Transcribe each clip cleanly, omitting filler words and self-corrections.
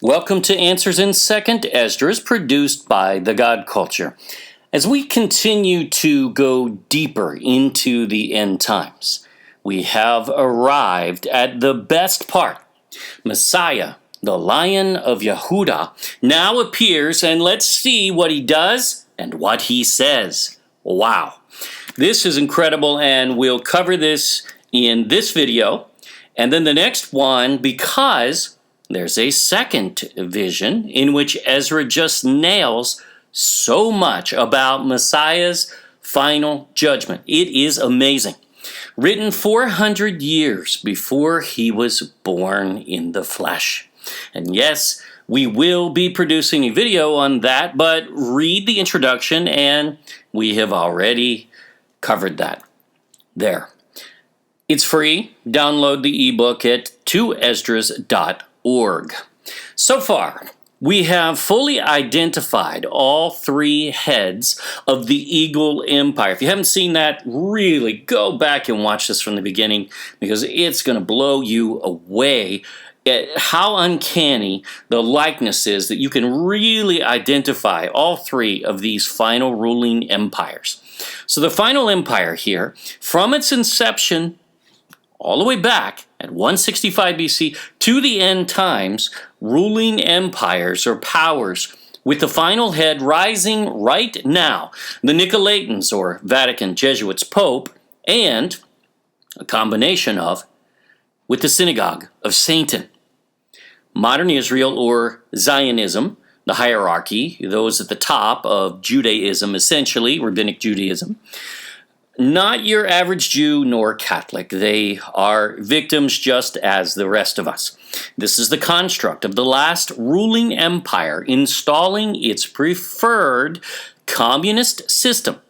Welcome to Answers in 2nd Esdras, produced by The God Culture. As we continue to go deeper into the end times, we have arrived at the best part. Messiah, the Lion of Yehudah, now appears, and let's see what he does and what he says. Wow. This is incredible, and we'll cover this in this video, and then the next one, because there's a second vision in which Ezra just nails so much about Messiah's final judgment. It is amazing. Written 400 years before he was born in the flesh. And yes, we will be producing a video on that, but read the introduction and we have already covered that. There. It's free. Download the ebook at 2esdras.org. So far, we have fully identified all three heads of the Eagle Empire. If you haven't seen that, really go back and watch this from the beginning because it's going to blow you away at how uncanny the likeness is that you can really identify all three of these final ruling empires. So the final empire here, from its inception all the way back at 165 BC to the end times, ruling empires or powers with the final head rising right now, the Nicolaitans or Vatican Jesuits Pope, and a combination of with the synagogue of Satan. Modern Israel or Zionism, the hierarchy, those at the top of Judaism, essentially, Rabbinic Judaism. Not your average Jew nor Catholic. They are victims just as the rest of us. This is the construct of the last ruling empire installing its preferred communist system.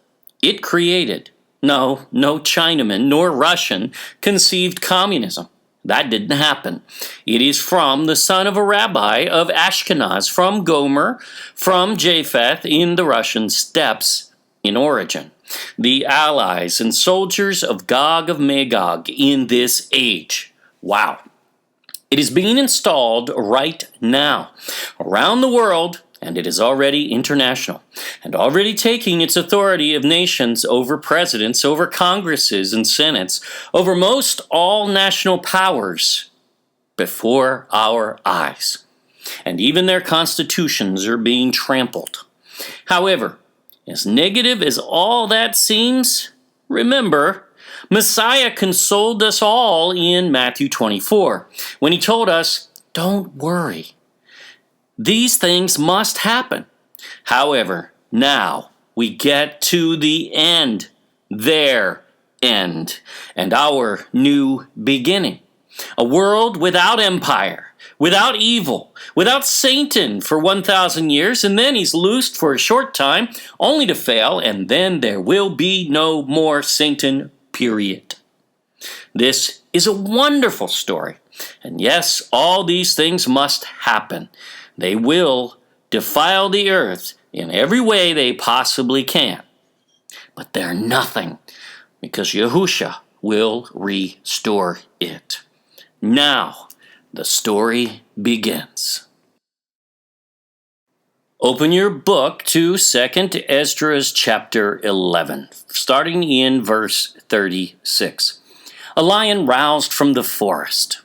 It created, no Chinaman nor Russian conceived communism. That didn't happen. It is from the son of a rabbi of Ashkenaz, from Gomer, from Japheth in the Russian steppes in origin. The allies and soldiers of Gog of Magog in this age. Wow. It is being installed right now around the world, and it is already international, and already taking its authority of nations over presidents, over congresses and senates, over most all national powers before our eyes. And even their constitutions are being trampled. However, as negative as all that seems, remember, Messiah consoled us all in Matthew 24 when he told us, don't worry. These things must happen. However, now we get to the end, their end, and our new beginning. A world without empire, without evil, without Satan for 1,000 years, and then he's loosed for a short time, only to fail, and then there will be no more Satan, period. This is a wonderful story, and yes, all these things must happen. They will defile the earth in every way they possibly can, but they're nothing, because Yahushua will restore it. Now, the story begins. Open your book to 2nd Esdras chapter 11, starting in verse 36. A lion roused from the forest.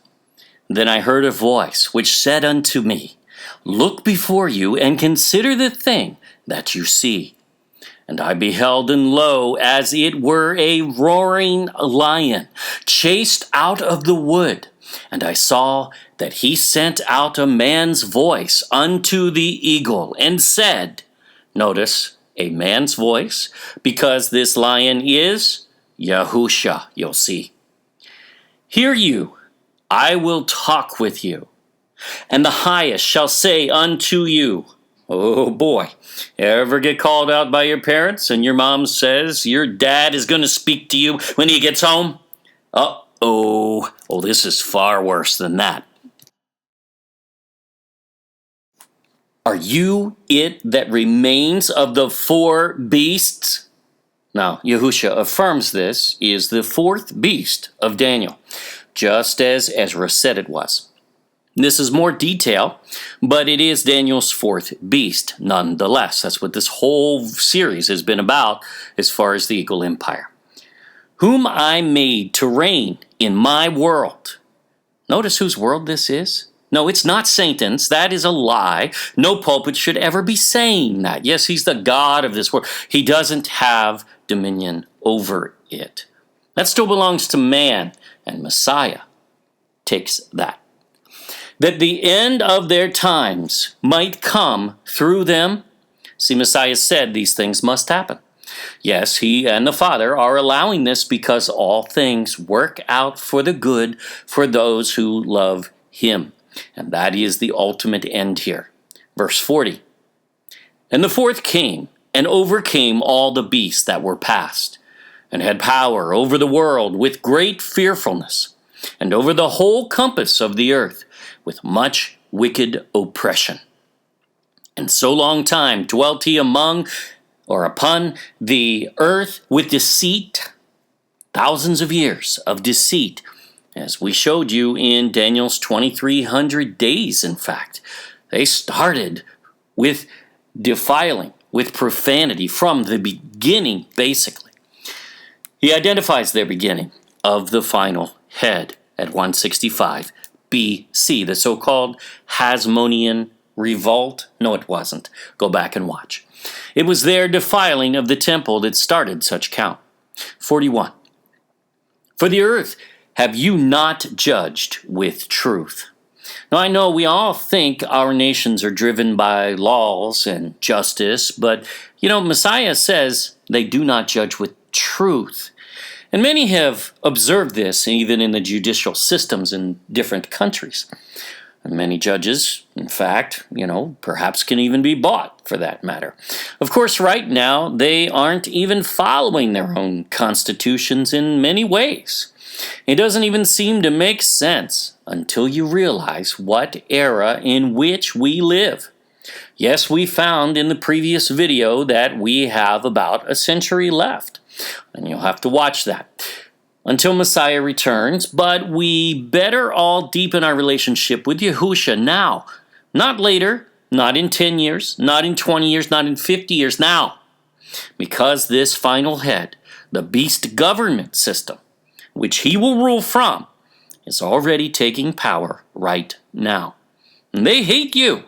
Then I heard a voice which said unto me, Look before you and consider the thing that you see. And I beheld, and lo, as it were a roaring lion, chased out of the wood. And I saw that he sent out a man's voice unto the eagle, and said, notice, a man's voice, because this lion is Yahushua, you'll see. Hear you, I will talk with you, and the highest shall say unto you, oh boy, ever get called out by your parents and your mom says your dad is going to speak to you when he gets home? Oh, this is far worse than that. Are you it that remains of the four beasts? Now, Yahushua affirms this is the fourth beast of Daniel, just as Ezra said it was. This is more detail, but it is Daniel's fourth beast nonetheless. That's what this whole series has been about as far as the eagle empire. Whom I made to reign in my world. Notice whose world this is? No, it's not Satan's. That is a lie. No pulpit should ever be saying that. Yes, he's the God of this world. He doesn't have dominion over it. That still belongs to man, and Messiah takes that. That the end of their times might come through them. See, Messiah said these things must happen. Yes, he and the Father are allowing this because all things work out for the good for those who love him. And that is the ultimate end here. Verse 40. And the fourth came and overcame all the beasts that were past, and had power over the world with great fearfulness, and over the whole compass of the earth with much wicked oppression. And so long time dwelt he among or upon the earth with deceit, thousands of years of deceit, as we showed you in Daniel's 2300 days, in fact. They started with defiling, with profanity from the beginning, basically. He identifies their beginning of the final head at 165 BC, the so-called Hasmonean revolt. No, it wasn't. Go back and watch. It was their defiling of the temple that started such count. 41. For the earth have you not judged with truth? Now, I know we all think our nations are driven by laws and justice, but, Messiah says they do not judge with truth. And many have observed this even in the judicial systems in different countries. And many judges, in fact, perhaps can even be bought for that matter. Of course, right now, they aren't even following their own constitutions in many ways. It doesn't even seem to make sense until you realize what era in which we live. Yes, we found in the previous video that we have about a century left, and you'll have to watch that until Messiah returns, but we better all deepen our relationship with Yahushua now, not later, not in 10 years, not in 20 years, not in 50 years, now, because this final head, the beast government system, which he will rule from, is already taking power right now. And they hate you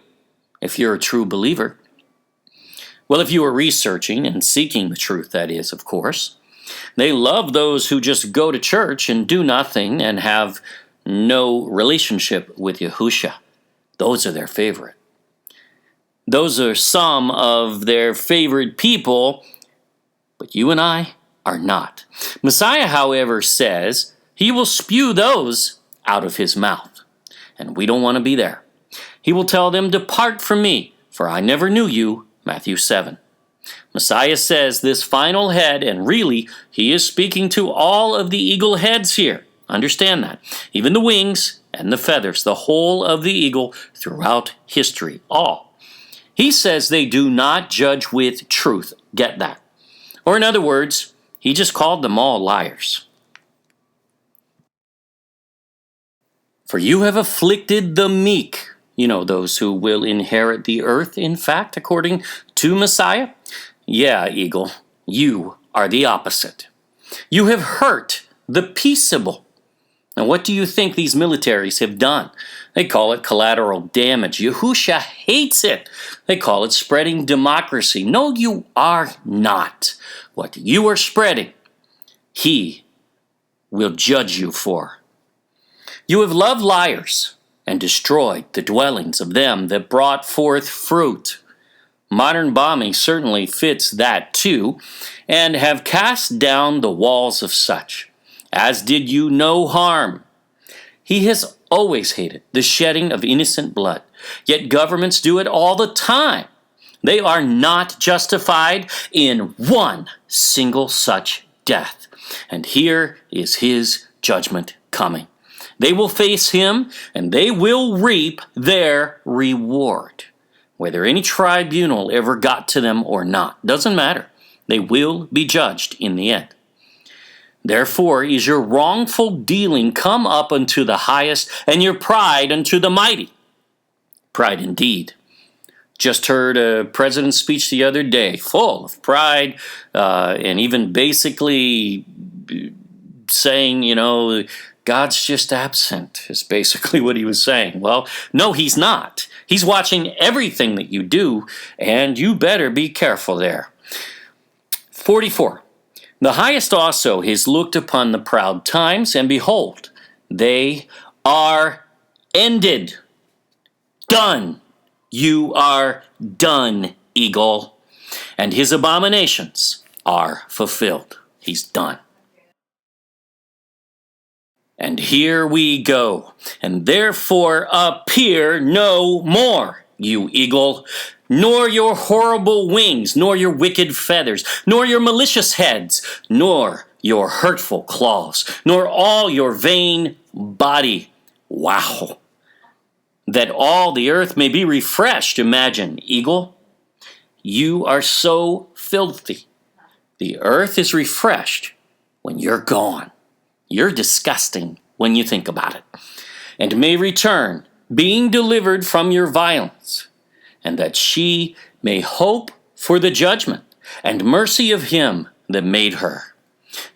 if you're a true believer. Well, if you are researching and seeking the truth, that is, of course. They love those who just go to church and do nothing and have no relationship with Yahushua. Those are their favorite. Those are some of their favorite people, but you and I are not. Messiah, however, says he will spew those out of his mouth, and we don't want to be there. He will tell them, "Depart from me, for I never knew you," Matthew 7. Messiah says this final head, and really, he is speaking to all of the eagle heads here. Understand that. Even the wings and the feathers, the whole of the eagle throughout history, all. He says they do not judge with truth. Get that. Or in other words, he just called them all liars. For you have afflicted the meek. Those who will inherit the earth, in fact, according to Messiah. Yeah, eagle, you are the opposite. You have hurt the peaceable. Now, what do you think these militaries have done? They call it collateral damage. Yahushua hates it. They call it spreading democracy. No, you are not. What you are spreading, he will judge you for. You have loved liars and destroyed the dwellings of them that brought forth fruit. Modern bombing certainly fits that too, and have cast down the walls of such, as did you no harm. He has always hated the shedding of innocent blood, yet governments do it all the time. They are not justified in one single such death, and here is his judgment coming. They will face him, and they will reap their reward. Whether any tribunal ever got to them or not, doesn't matter. They will be judged in the end. Therefore is your wrongful dealing come up unto the highest, and your pride unto the mighty. Pride indeed. Just heard a president's speech the other day, full of pride, and even basically saying, God's just absent, is basically what he was saying. Well, no, he's not. He's watching everything that you do, and you better be careful there. 44. The highest also has looked upon the proud times, and behold, they are ended. Done. You are done, eagle. And his abominations are fulfilled. He's done. And here we go. And therefore appear no more, you eagle, nor your horrible wings, nor your wicked feathers, nor your malicious heads, nor your hurtful claws, nor all your vain body. Wow. That all the earth may be refreshed. Imagine, eagle, you are so filthy. The earth is refreshed when you're gone. You're disgusting when you think about it. And may return, being delivered from your violence, and that she may hope for the judgment and mercy of him that made her.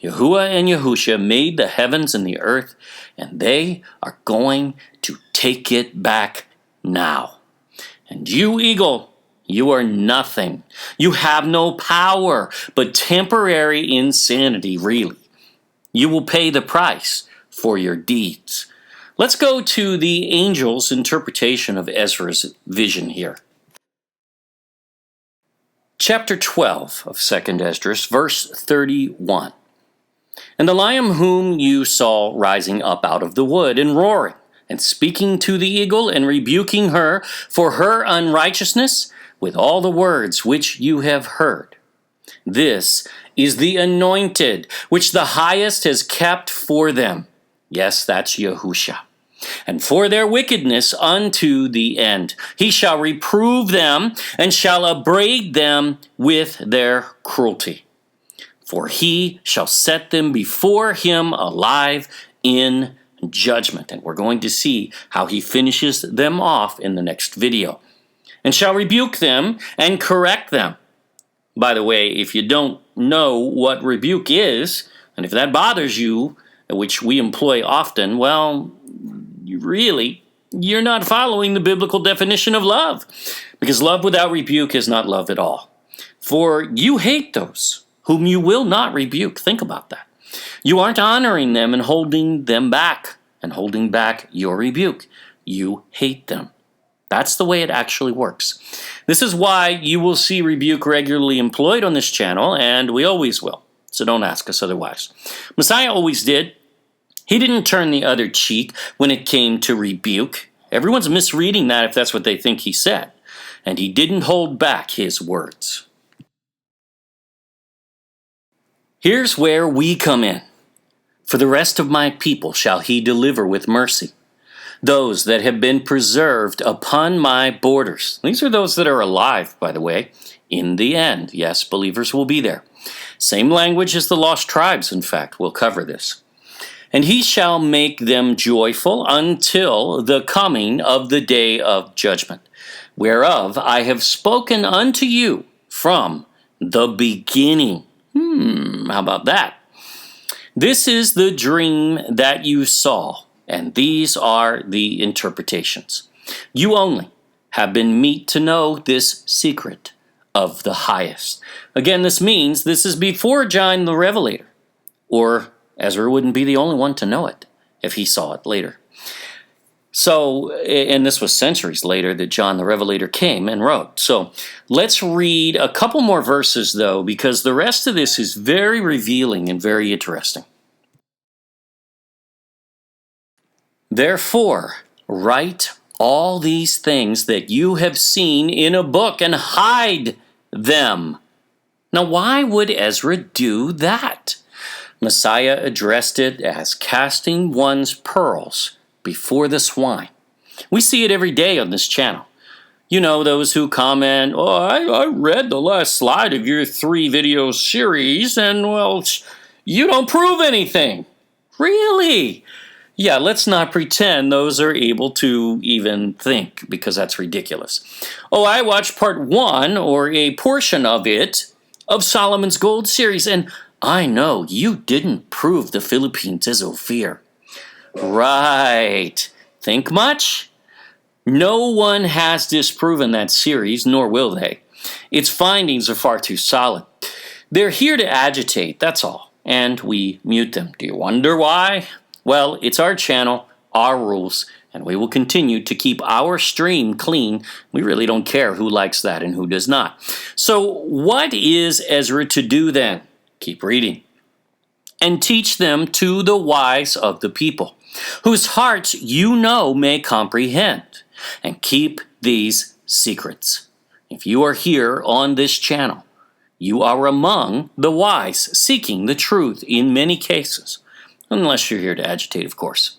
Yahuwah and Yahusha made the heavens and the earth, and they are going to take it back now. And you, eagle, you are nothing. You have no power, but temporary insanity, really. You will pay the price for your deeds. Let's go to the angel's interpretation of Ezra's vision here. Chapter 12 of 2nd Esdras, verse 31. And the lion whom you saw rising up out of the wood and roaring, and speaking to the eagle and rebuking her for her unrighteousness with all the words which you have heard. This is the anointed, which the highest has kept for them. Yes, that's Yahusha. And for their wickedness unto the end. He shall reprove them, and shall upbraid them with their cruelty. For he shall set them before him alive in judgment. And we're going to see how he finishes them off in the next video. And shall rebuke them and correct them. By the way, if you don't know what rebuke is, and if that bothers you, which we employ often, well, you're not following the biblical definition of love. Because love without rebuke is not love at all. For you hate those whom you will not rebuke. Think about that. You aren't honoring them and holding them back, and holding back your rebuke. You hate them. That's the way it actually works. This is why you will see rebuke regularly employed on this channel, and we always will. So don't ask us otherwise. Messiah always did. He didn't turn the other cheek when it came to rebuke. Everyone's misreading that if that's what they think he said. And he didn't hold back his words. Here's where we come in. For the rest of my people shall he deliver with mercy. Those that have been preserved upon my borders. These are those that are alive, by the way. In the end, yes, believers will be there. Same language as the lost tribes, in fact. We'll cover this. And he shall make them joyful until the coming of the day of judgment, whereof I have spoken unto you from the beginning. How about that? This is the dream that you saw, and these are the interpretations. You only have been meet to know this secret of the highest. Again, this means this is before John the Revelator, or Ezra wouldn't be the only one to know it if he saw it later. So, and this was centuries later that John the Revelator came and wrote. So, let's read a couple more verses, though, because the rest of this is very revealing and very interesting. Therefore, write all these things that you have seen in a book and hide them. Now, why would Ezra do that? Messiah addressed it as casting one's pearls before the swine. We see it every day on this channel. You know, those who comment, I read the last slide of your 3-video series, and, well, You don't prove anything. Really? Yeah, let's not pretend those are able to even think, because that's ridiculous. Oh, I watched part 1, or a portion of it, of Solomon's Gold series, and I know you didn't prove the Philippines is Ophir. Right. Think much? No one has disproven that series, nor will they. Its findings are far too solid. They're here to agitate, that's all, and we mute them. Do you wonder why? Well, it's our channel, our rules, and we will continue to keep our stream clean. We really don't care who likes that and who does not. So what is Ezra to do then? Keep reading. And teach them to the wise of the people, whose hearts you know may comprehend, and keep these secrets. If you are here on this channel, you are among the wise, seeking the truth in many cases, unless you're here to agitate, of course.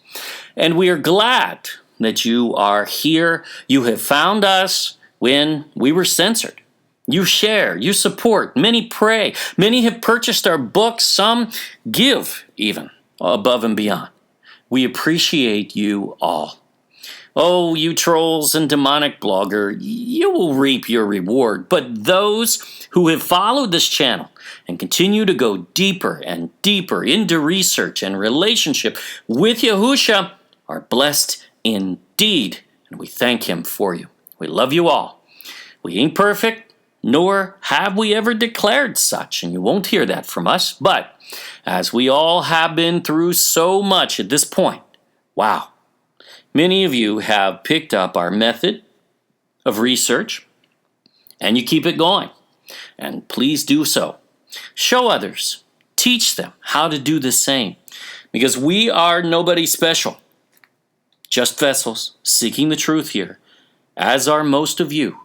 And we are glad that you are here. You have found us when we were censored. You share, you support, many pray, many have purchased our books, some give even above and beyond. We appreciate you all. Oh, you trolls and demonic blogger, you will reap your reward. But those who have followed this channel and continue to go deeper and deeper into research and relationship with Yahusha are blessed indeed. And we thank him for you. We love you all. We ain't perfect, nor have we ever declared such, and you won't hear that from us. But as we all have been through so much at this point, wow, many of you have picked up our method of research, and you keep it going. And please do so. Show others. Teach them how to do the same. Because we are nobody special. Just vessels seeking the truth here, as are most of you,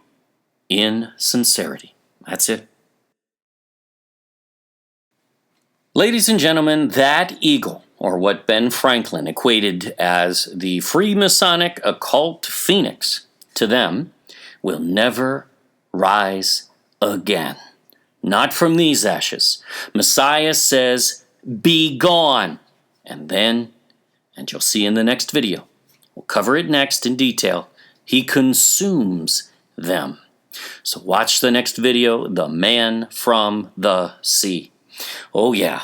in sincerity. That's it. Ladies and gentlemen, that eagle, or what Ben Franklin equated as the Freemasonic occult phoenix, to them, will never rise again. Not from these ashes. Messiah says, be gone. And then, and you'll see in the next video, we'll cover it next in detail, he consumes them. So watch the next video, The Man from the Sea. Oh yeah,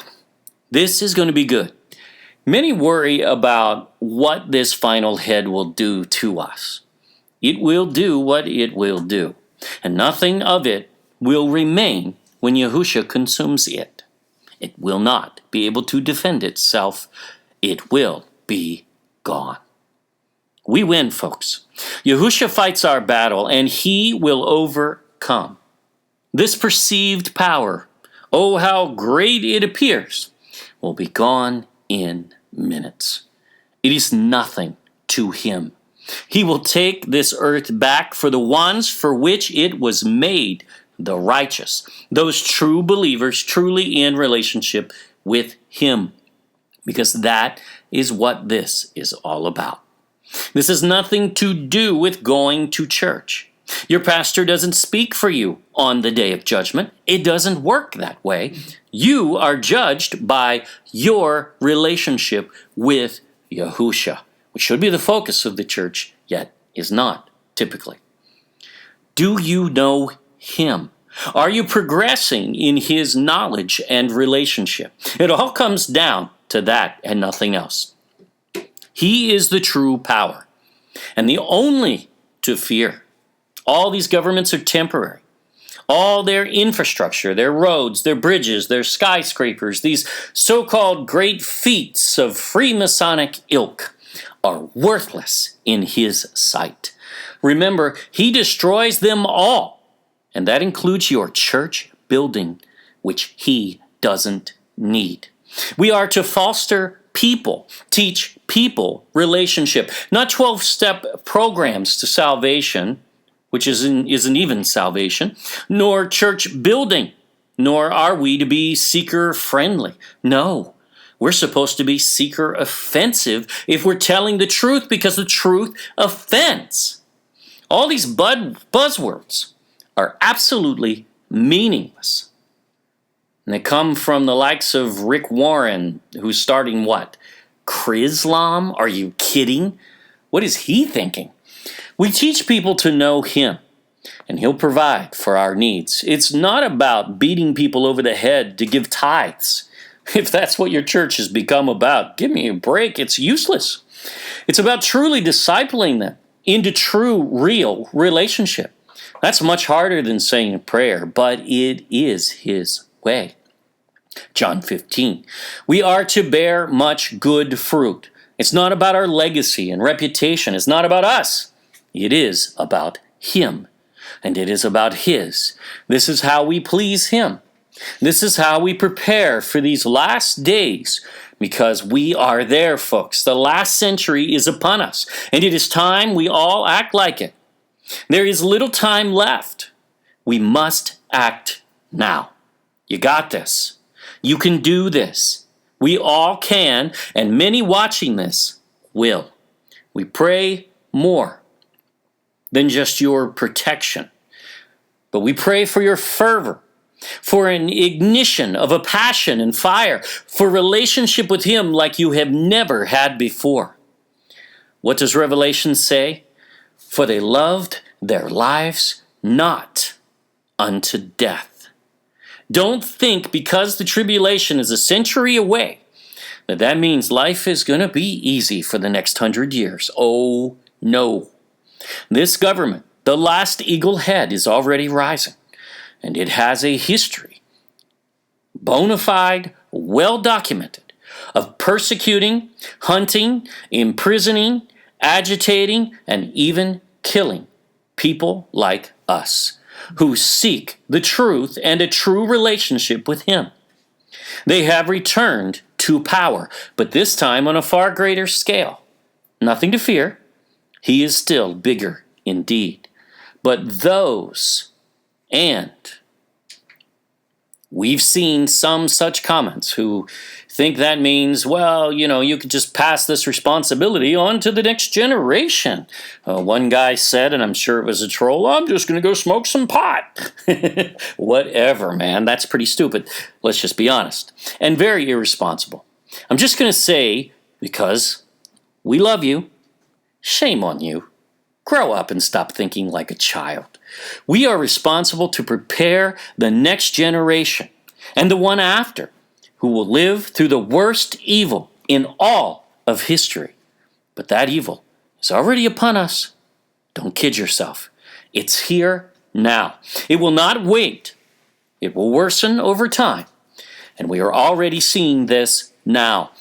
this is going to be good. Many worry about what this final head will do to us. It will do what it will do, and nothing of it will remain when Yahusha consumes it. It will not be able to defend itself. It will be gone. We win, folks. Yahusha fights our battle, and he will overcome. This perceived power, oh, how great it appears, will be gone in minutes. It is nothing to him. He will take this earth back for the ones for which it was made, the righteous, those true believers truly in relationship with him, because that is what this is all about. This has nothing to do with going to church. Your pastor doesn't speak for you on the day of judgment. It doesn't work that way. You are judged by your relationship with Yahusha, which should be the focus of the church, yet is not, typically. Do you know him? Are you progressing in his knowledge and relationship? It all comes down to that and nothing else. He is the true power, and the only to fear. All these governments are temporary. All their infrastructure, their roads, their bridges, their skyscrapers, these so-called great feats of Freemasonic ilk are worthless in his sight. Remember, he destroys them all, and that includes your church building, which he doesn't need. We are to foster people, teach people relationship, not 12-step programs to salvation, which isn't even salvation, nor church building, nor are we to be seeker-friendly. No, we're supposed to be seeker-offensive if we're telling the truth, because the truth offends. All these buzzwords are absolutely meaningless. And they come from the likes of Rick Warren, who's starting what? Chrislam? Are you kidding? What is he thinking? We teach people to know him, and he'll provide for our needs. It's not about beating people over the head to give tithes. If that's what your church has become about, give me a break. It's useless. It's about truly discipling them into true, real relationship. That's much harder than saying a prayer, but it is his way. John 15. We are to bear much good fruit. It's not about our legacy and reputation. It's not about us. It is about him. And it is about his. This is how we please him. This is how we prepare for these last days, because we are there, folks. The last century is upon us, and it is time we all act like it. There is little time left. We must act now. You got this. You can do this. We all can, and many watching this will. We pray more than just your protection, but we pray for your fervor, for an ignition of a passion and fire, for relationship with him like you have never had before. What does Revelation say? For they loved their lives not unto death. Don't think because the tribulation is a century away that means life is going to be easy for the next 100 years. Oh, no. This government, the last eagle head, is already rising, and it has a history, bona fide, well documented, of persecuting, hunting, imprisoning, agitating, and even killing people like us who seek the truth and a true relationship with him. They have returned to power, but this time on a far greater scale. Nothing to fear. He is still bigger indeed. But those, and we've seen some such comments who think that means, well, you could just pass this responsibility on to the next generation. One guy said, and I'm sure it was a troll, I'm just going to go smoke some pot. Whatever, man. That's pretty stupid. Let's just be honest. And very irresponsible. I'm just going to say, because we love you, shame on you. Grow up and stop thinking like a child. We are responsible to prepare the next generation and the one after, who will live through the worst evil in all of history. But that evil is already upon us. Don't kid yourself. It's here now. It will not wait. It will worsen over time. And we are already seeing this now.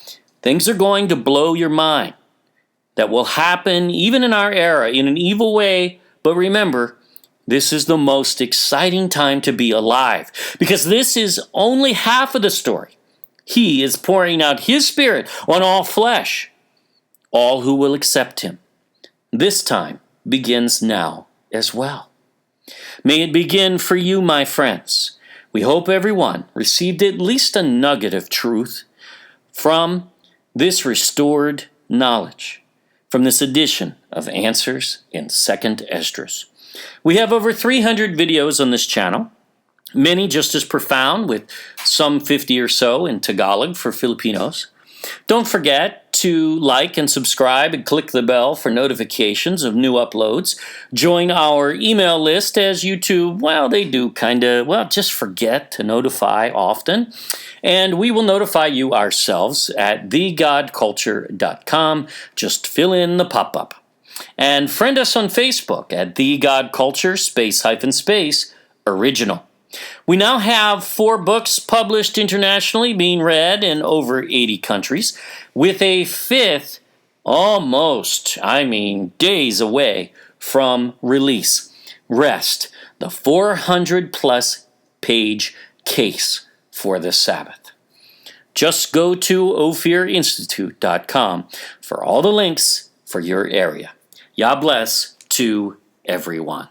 Things are going to blow your mind. That will happen even in our era in an evil way. But remember, this is the most exciting time to be alive, because this is only half of the story. He is pouring out his Spirit on all flesh, all who will accept him. This time begins now as well. May it begin for you, my friends. We hope everyone received at least a nugget of truth from this restored knowledge, from this edition of Answers in 2nd Esdras. We have over 300 videos on this channel, many just as profound, with some 50 or so in Tagalog for Filipinos. Don't forget to like and subscribe and click the bell for notifications of new uploads. Join our email list, as YouTube, they do just forget to notify often. And we will notify you ourselves at thegodculture.com. Just fill in the pop-up. And friend us on Facebook at thegodculture _original. We now have 4 books published internationally, being read in over 80 countries, with a 5th days away from release. Rest, the 400-plus page case for the Sabbath. Just go to ophirinstitute.com for all the links for your area. Yah bless to everyone.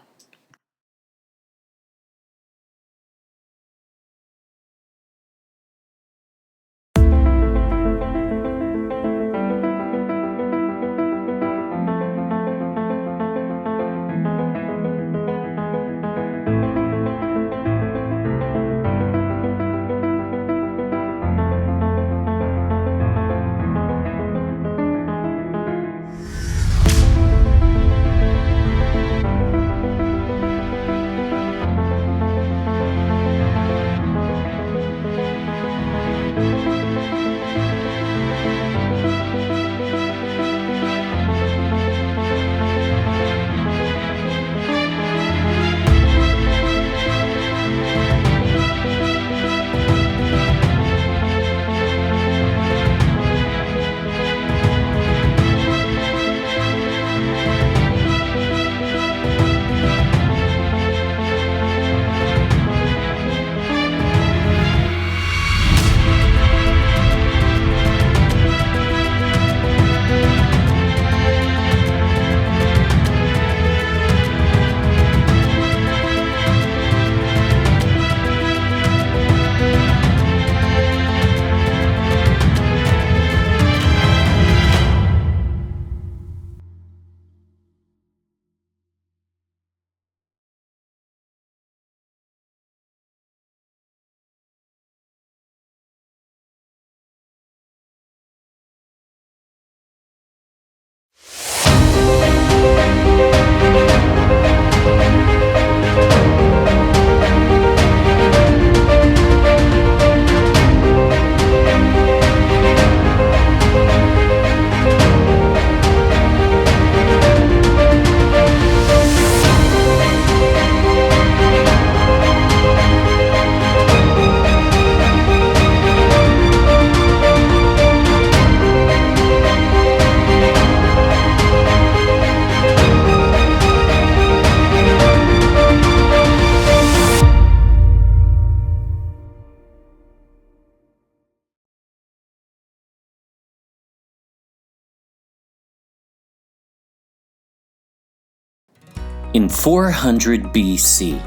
In 400 BC,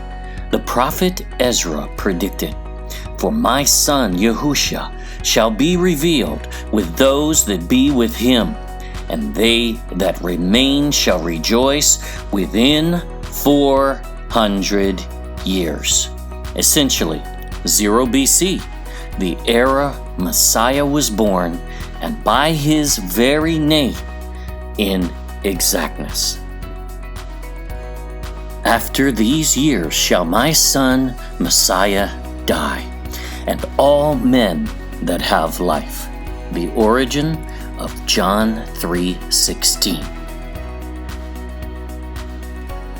the prophet Ezra predicted, "For my son Yahushua shall be revealed with those that be with him, and they that remain shall rejoice within 400 years." Essentially, 0 BC, the era Messiah was born, and by his very name, in exactness. "After these years shall my son Messiah die, and all men that have life." The origin of John 3:16.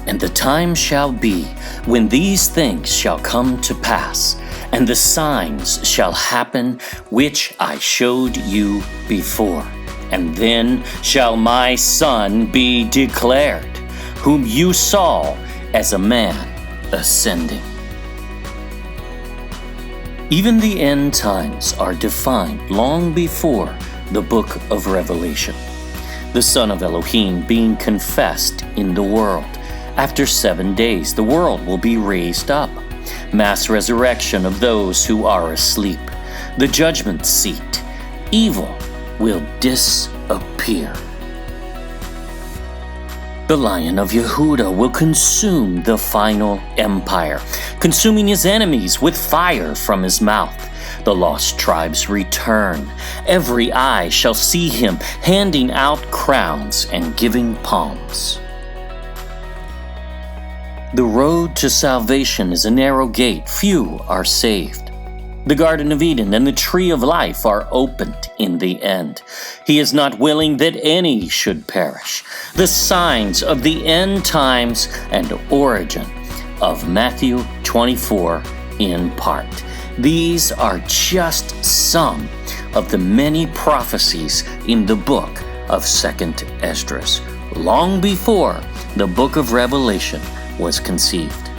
"And the time shall be when these things shall come to pass, and the signs shall happen which I showed you before. And then shall my Son be declared, whom you saw as a man ascending." Even the end times are defined long before the book of Revelation. The Son of Elohim being confessed in the world. After 7 days, the world will be raised up. Mass resurrection of those who are asleep. The judgment seat. Evil will disappear. The Lion of Yehudah will consume the final empire, consuming his enemies with fire from his mouth. The lost tribes return. Every eye shall see him, handing out crowns and giving palms. The road to salvation is a narrow gate. Few are saved. The Garden of Eden and the Tree of Life are opened in the end. He is not willing that any should perish. The signs of the end times and origin of Matthew 24 in part. These are just some of the many prophecies in the book of 2nd Esdras, long before the book of Revelation was conceived.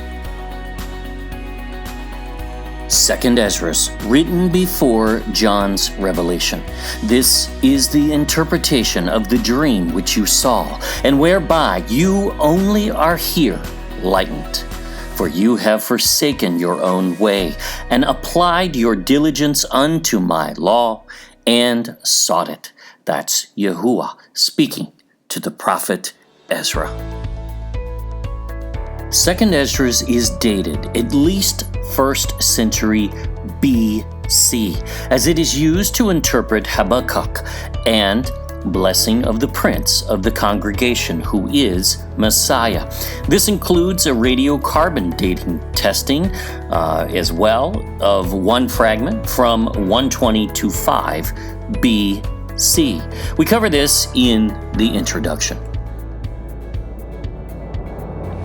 2nd Esdras, written before John's revelation. This is the interpretation of the dream which you saw, and whereby you only are here lightened. For you have forsaken your own way, and applied your diligence unto my law, and sought it. That's Yahuwah speaking to the prophet Ezra. 2nd Esdras is dated at least 1st century BC, as it is used to interpret Habakkuk and blessing of the prince of the congregation, who is Messiah. This includes a radiocarbon dating testing as well of one fragment from 120-5 BC. We cover this in the introduction.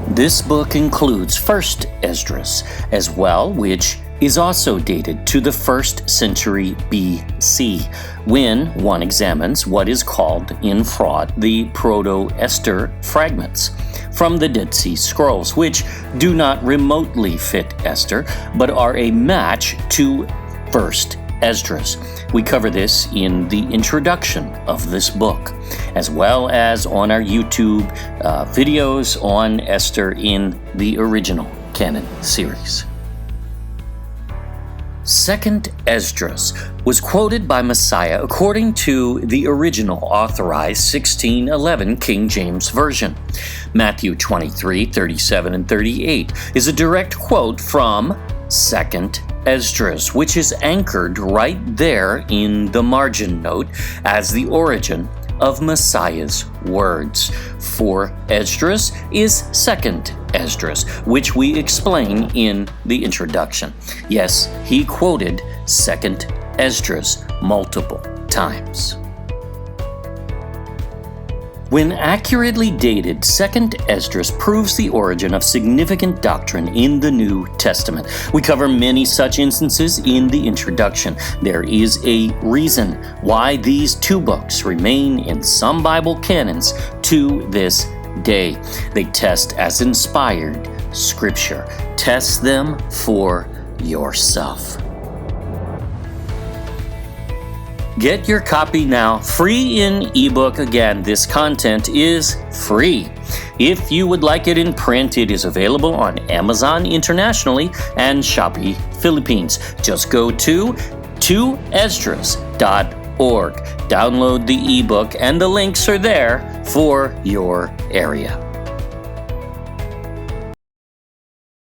This book includes 1st Esdras as well, which is also dated to the 1st century BC, when one examines what is called in fraud the Proto-Esther fragments from the Dead Sea Scrolls, which do not remotely fit Esther, but are a match to 1st Esdras. We cover this in the introduction of this book, as well as on our YouTube videos on Esther in the original canon series. 2nd Esdras was quoted by Messiah according to the original authorized 1611 King James Version. Matthew 23:37 and 38 is a direct quote from 2nd Esdras, which is anchored right there in the margin note as the origin of Messiah's words. For Esdras is 2nd Esdras, which we explain in the introduction. Yes, he quoted 2nd Esdras multiple times. When accurately dated, 2nd Esdras proves the origin of significant doctrine in the New Testament. We cover many such instances in the introduction. There is a reason why these two books remain in some Bible canons to this day. They test as inspired Scripture. Test them for yourself. Get your copy now, free in ebook. Again, this content is free. If you would like it in print, it is available on Amazon internationally and Shopee Philippines. Just go to esdras.org. Download the ebook, and the links are there for your area.